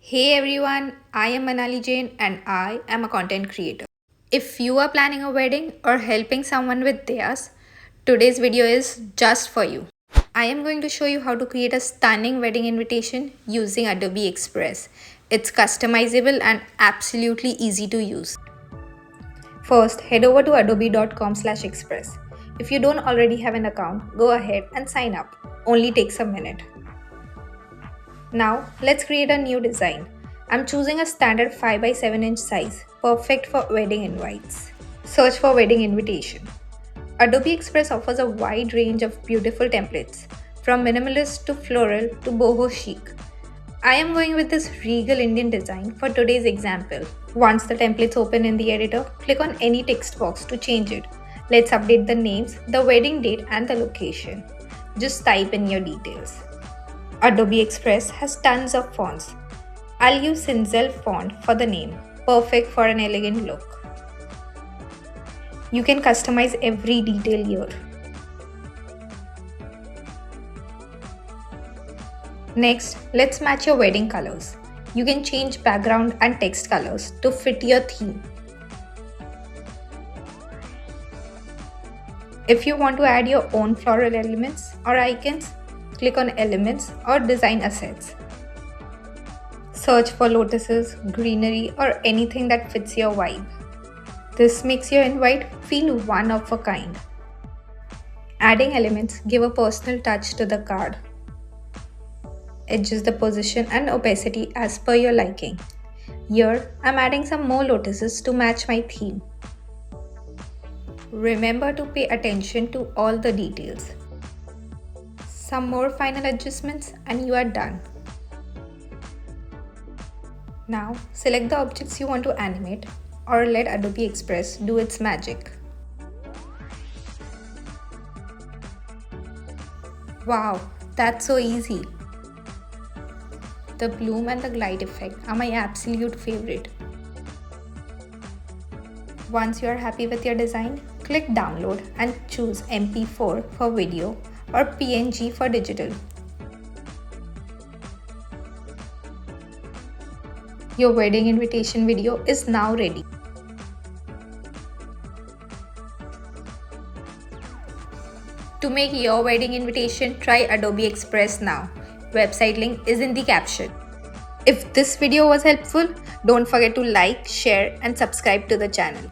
Hey everyone, I am Manali Jain and I am a content creator. If you are planning a wedding or helping someone with theirs, today's video is just for you. I am going to show you how to create a stunning wedding invitation using Adobe Express. It's customizable and absolutely easy to use. First, head over to adobe.com/express. If you don't already have an account, go ahead and sign up. Only takes a minute. Now, let's create a new design. I'm choosing a standard 5 by 7 inch size, perfect for wedding invites. Search for wedding invitation. Adobe Express offers a wide range of beautiful templates, from minimalist to floral to boho chic. I am going with this regal Indian design for today's example. Once the templates open in the editor, click on any text box to change it. Let's update the names, the wedding date and the location. Just type in your details. Adobe Express has tons of fonts. I'll use Cinzel font for the name, perfect for an elegant look. You can customize every detail here. Next, let's match your wedding colors. You can change background and text colors to fit your theme. If you want to add your own floral elements or icons, click on Elements or Design Assets. Search for lotuses, greenery, or anything that fits your vibe. This makes your invite feel one of a kind. Adding elements give a personal touch to the card. Adjust the position and opacity as per your liking. Here, I'm adding some more lotuses to match my theme. Remember to pay attention to all the details. Some more final adjustments and you are done. Now, select the objects you want to animate or let Adobe Express do its magic. Wow, that's so easy. The bloom and the glide effect are my absolute favorite. Once you are happy with your design, click download and choose MP4 for video or PNG for digital. Your wedding invitation video is now ready. To make your wedding invitation, try Adobe Express now. Website link is in the caption. If this video was helpful, don't forget to like, share and subscribe to the channel.